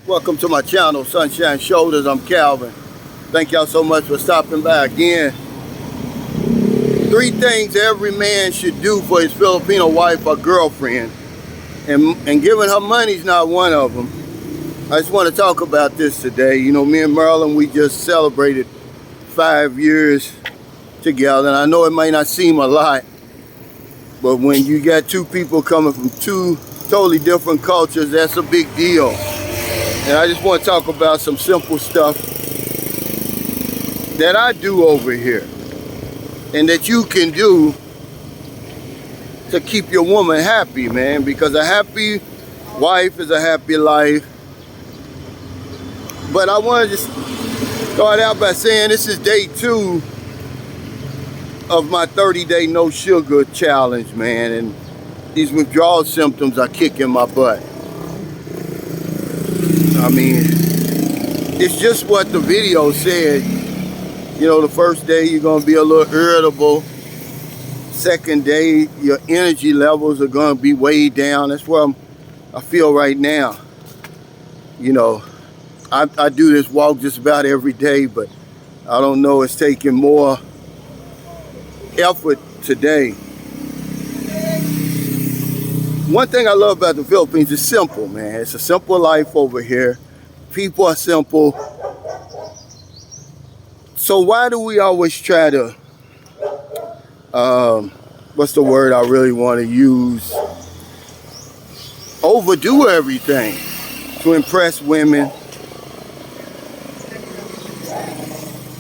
Welcome to my channel, Sunshine Shoulders. I'm Calvin. Thank y'all so much for stopping by again. 3 things every man should do for his Filipino wife or girlfriend, and giving her money is not one of them. I just want to talk about this today. You know, me and Marilyn, we just celebrated 5 years together, and I know it may not seem a lot, but when you got 2 people coming from 2 totally different cultures, that's a big deal. And I just want to talk about some simple stuff that I do over here and that you can do to keep your woman happy, man, because a happy wife is a happy life. But I want to just start out by saying this is day 2 of my 30-day no sugar challenge, man, and these withdrawal symptoms are kicking my butt. I mean, it's just what the video said. You know, the first day you're going to be a little irritable. Second day, your energy levels are going to be way down. That's where I feel right now. You know, I do this walk just about every day, but I don't know, it's taking more effort today. One thing I love about the Philippines is simple, man. It's a simple life over here. People are simple. So why do we always try to, what's the word I really want to use? Overdo everything to impress women.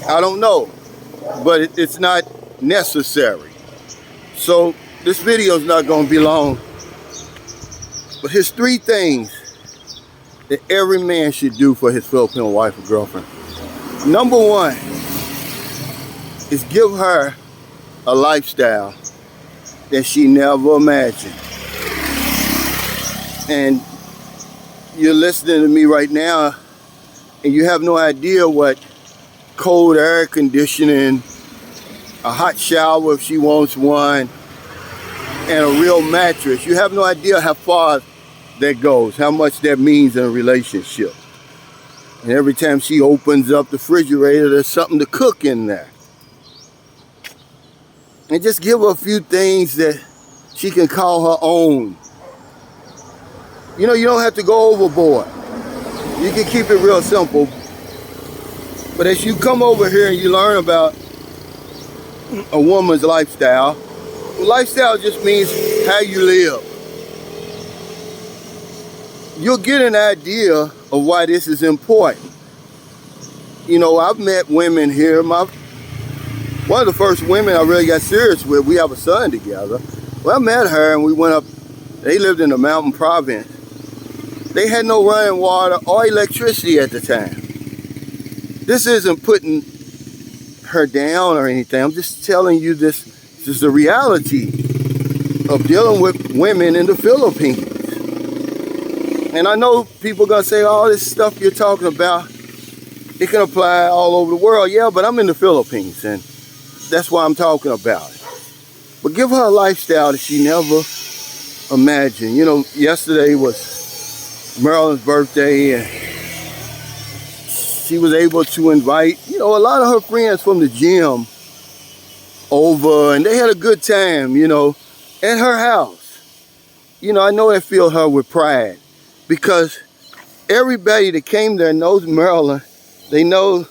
I don't know, but it's not necessary. So this video is not going to be long. But here's 3 things that every man should do for his Filipino wife or girlfriend. Number 1 is give her a lifestyle that she never imagined. And you're listening to me right now, and you have no idea what cold air conditioning, a hot shower if she wants one, and a real mattress. You have no idea how far that goes, how much that means in a relationship. And every time she opens up the refrigerator, there's something to cook in there. And just give her a few things that she can call her own. You know, you don't have to go overboard. You can keep it real simple. But as you come over here and you learn about a woman's lifestyle, lifestyle just means how you live. You'll get an idea of why this is important. You know, I've met women here. One of the first women I really got serious with, we have a son together. Well, I met her and we went up, they lived in the mountain province. They had no running water or electricity at the time. This isn't putting her down or anything. I'm just telling you this is the reality of dealing with women in the Philippines. And I know people are going to say, all this stuff you're talking about, it can apply all over the world. Yeah, but I'm in the Philippines, and that's why I'm talking about it. But give her a lifestyle that she never imagined. You know, yesterday was Marilyn's birthday, and she was able to invite, you know, a lot of her friends from the gym over, and they had a good time, you know, at her house. You know, I know that filled her with pride, because everybody that came there knows Marilyn. They know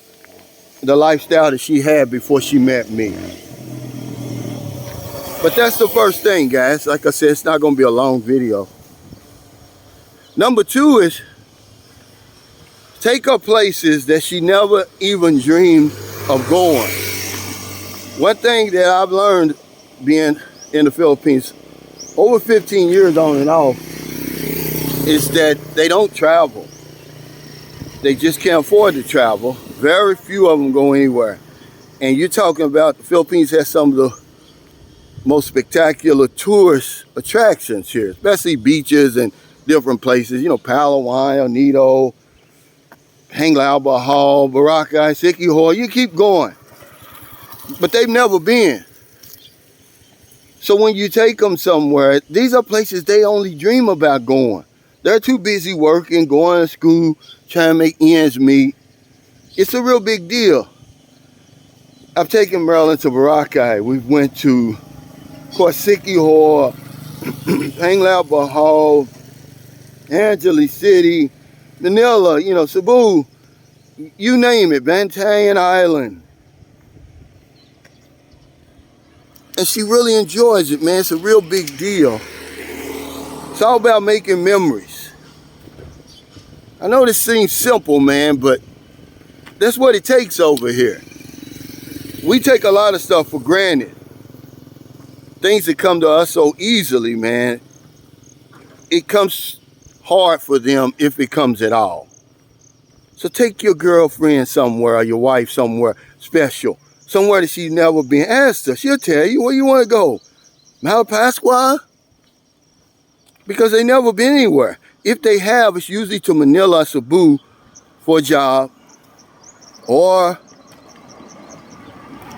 the lifestyle that she had before she met me. But that's the first thing, guys. Like I said, it's not going to be a long video. Number 2 is take her places that she never even dreamed of going. One thing that I've learned being in the Philippines over 15 years on and off is that they don't travel. They just can't afford to travel. Very few of them go anywhere. And you're talking about the Philippines has some of the most spectacular tourist attractions here, especially beaches and different places. You know, Palawan, Nido, Hanglao Hall, Boracay, Siquijor, you keep going. But they've never been. So when you take them somewhere, these are places they only dream about going. They're too busy working, going to school, trying to make ends meet. It's a real big deal. I've taken Marilyn to Boracay. We went to Corsicki Hall, Panglauba Hall, Angeles City, Manila, Cebu, you name it, Bantayan Island. And she really enjoys it, man. It's a real big deal. It's all about making memories. I know this seems simple, man, but that's what it takes over here. We take a lot of stuff for granted. Things that come to us so easily, man, it comes hard for them if it comes at all. So take your girlfriend somewhere or your wife somewhere special, somewhere that she's never been. Ask her. She'll tell you where you want to go. Malapascua? Because they never been anywhere. If they have, it's usually to Manila or Cebu for a job. Or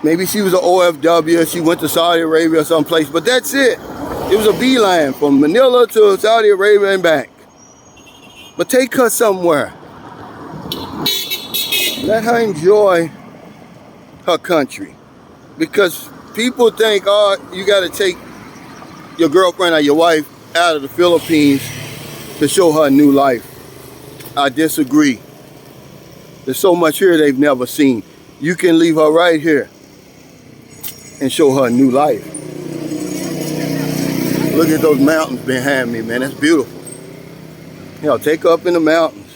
maybe she was an OFW, she went to Saudi Arabia or someplace, but that's it. It was a beeline from Manila to Saudi Arabia and back. But take her somewhere. Let her enjoy her country. Because people think, oh, you got to take your girlfriend or your wife out of the Philippines to show her a new life. I disagree. There's so much here they've never seen. You can leave her right here and show her a new life. Look at those mountains behind me, man. That's beautiful. Take her up in the mountains.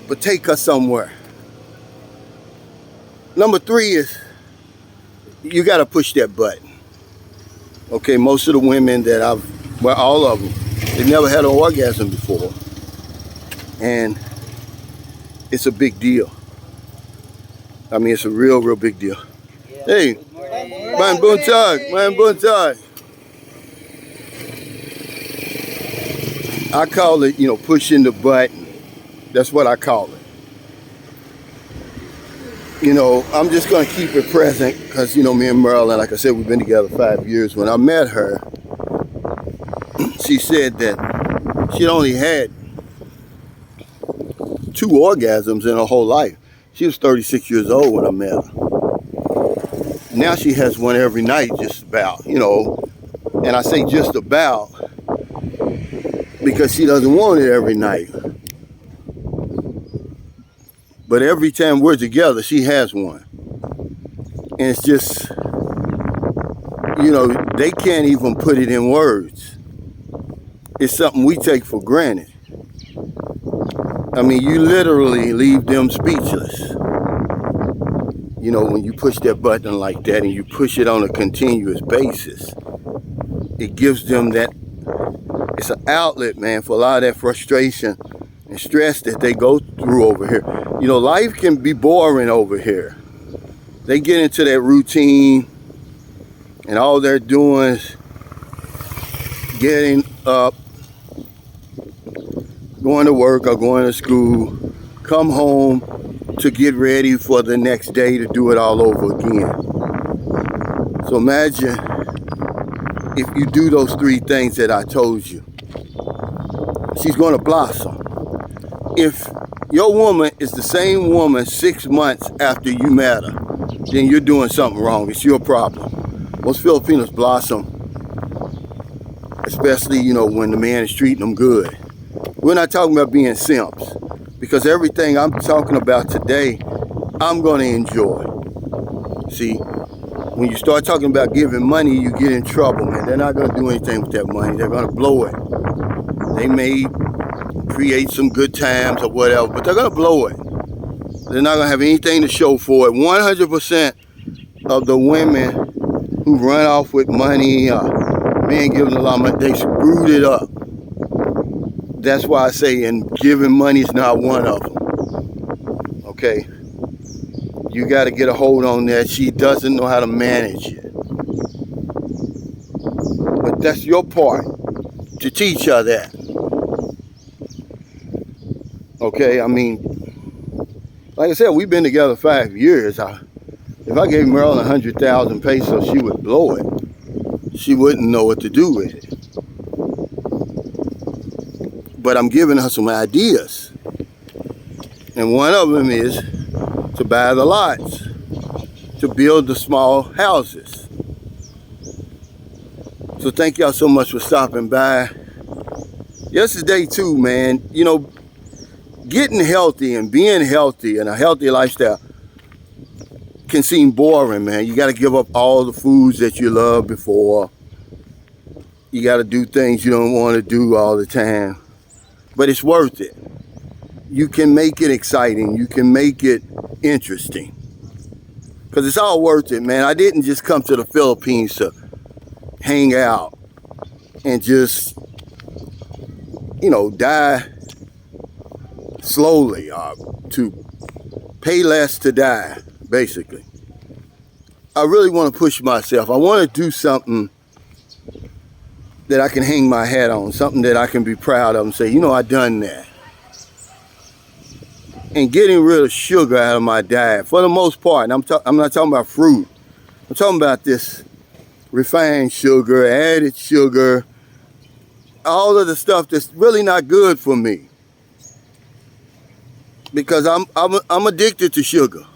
But take her somewhere. Number 3 is, you got to push that button. Okay, most of the women that all of them, they've never had an orgasm before. And it's a big deal. I mean, it's a real, real big deal. Yeah. Hey, man, buntag. I call it, pushing the button. That's what I call it. I'm just going to keep it present because, me and Marilyn, like I said, we've been together 5 years. When I met her, she said that she'd only had 2 orgasms in her whole life. She was 36 years old when I met her. Now she has one every night, just about, And I say just about because she doesn't want it every night. But every time we're together, she has one. And it's just, they can't even put it in words. It's something we take for granted. I mean, you literally leave them speechless. When you push that button like that and you push it on a continuous basis, it gives them that, it's an outlet, man, for a lot of that frustration and stress that they go through over here. Life can be boring over here. They get into that routine and all they're doing is getting up, going to work or going to school, come home to get ready for the next day to do it all over again. So imagine if you do those 3 things that I told you, she's going to blossom. If your woman is the same woman 6 months after you met her, then you're doing something wrong. It's your problem. Most Filipinos blossom, especially, when the man is treating them good. We're not talking about being simps, because everything I'm talking about today, I'm going to enjoy. See, when you start talking about giving money, you get in trouble, man. They're not going to do anything with that money. They're going to blow it. They may create some good times or whatever, but they're going to blow it. They're not going to have anything to show for it. 100% of the women who run off with money, men giving a lot of money, they screwed it up. That's why I say, and giving money is not one of them. Okay? You got to get a hold on that. She doesn't know how to manage it. But that's your part, to teach her that. Okay, I mean, like I said, we've been together 5 years. If I gave Marilyn 100,000 pesos, she would blow it. She wouldn't know what to do with it. but I'm giving her some ideas. And one of them is to buy the lots, to build the small houses. So thank y'all so much for stopping by. Yes, it's day 2, man. You know, getting healthy and being healthy and a healthy lifestyle can seem boring, man. You got to give up all the foods that you loved before. You got to do things you don't want to do all the time. But it's worth it. You can make it exciting. You can make it interesting. Because it's all worth it, man. I didn't just come to the Philippines to hang out and just, you know, die slowly, to pay less to die, basically. I really want to push myself. I want to do something that I can hang my hat on, something that I can be proud of and say, you know, I done that. And getting rid of sugar out of my diet, for the most part, and I'm not talking about fruit. I'm talking about this refined sugar, added sugar, all of the stuff that's really not good for me. Because I'm addicted to sugar.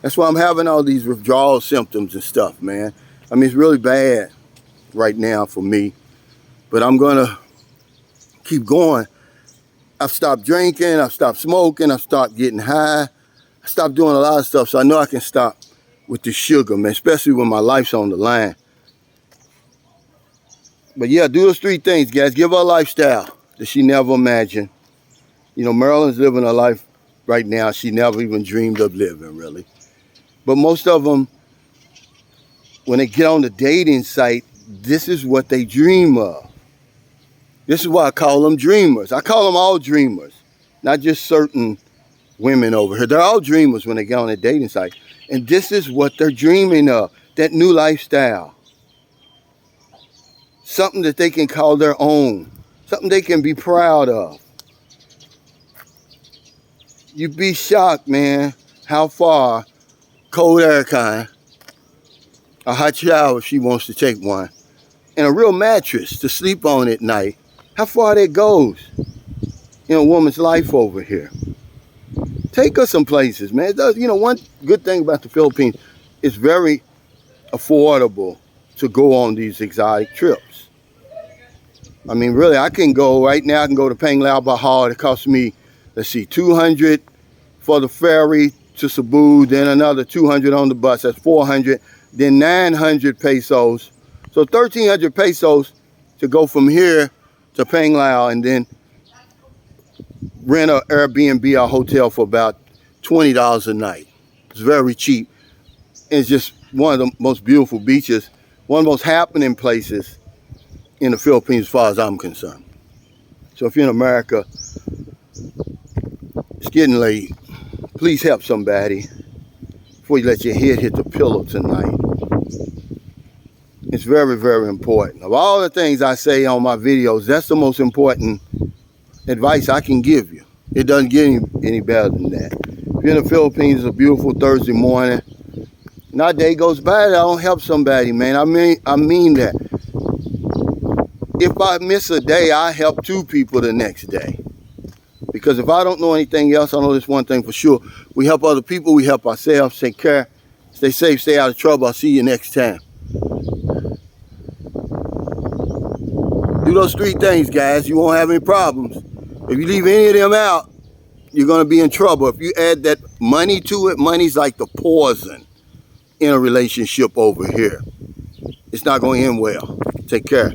That's why I'm having all these withdrawal symptoms and stuff, man. I mean, it's really bad right now for me, but I'm gonna keep going. I've stopped drinking, I've stopped smoking, I've stopped getting high, I stopped doing a lot of stuff, so I know I can stop with the sugar, man, especially when my life's on the line. But yeah, do those 3 things, guys. Give her a lifestyle that she never imagined. You know, Marilyn's living a life right now she never even dreamed of living, really. But most of them, when they get on the dating site, this is what they dream of. This is why I call them dreamers. I call them all dreamers, not just certain women over here. They're all dreamers when they get on the dating site. And this is what they're dreaming of, that new lifestyle. Something that they can call their own, something they can be proud of. You'd be shocked, man, how far cold air kind, a hot shower if she wants to take one, and a real mattress to sleep on at night, how far that goes in a woman's life over here. Take her some places, man. It does, you know, one good thing about the Philippines, it's very affordable to go on these exotic trips. I mean, really, I can go right now. I can go to Panglao, Bahar. It costs me, let's see, $200 for the ferry to Cebu, then another $200 on the bus. That's $400. Then 900 pesos. So 1,300 pesos to go from here to Panglao, and then rent an Airbnb or hotel for about $20 a night. It's very cheap. It's just one of the most beautiful beaches, one of the most happening places in the Philippines as far as I'm concerned. So if you're in America, it's getting late. Please help somebody before you let your head hit the pillow tonight. It's very, very important. Of all the things I say on my videos, that's the most important advice I can give you. It doesn't get any better than that. If you're in the Philippines, it's a beautiful Thursday morning. Not a day goes by that I don't help somebody, man. I mean that. If I miss a day, I help 2 people the next day. Because if I don't know anything else, I know this one thing for sure. We help other people, we help ourselves. Take care. Stay safe, stay out of trouble. I'll see you next time. Do those 3 things, guys. You won't have any problems. If you leave any of them out, you're going to be in trouble. If you add that money to it, money's like the poison in a relationship over here. It's not going to end well. Take care.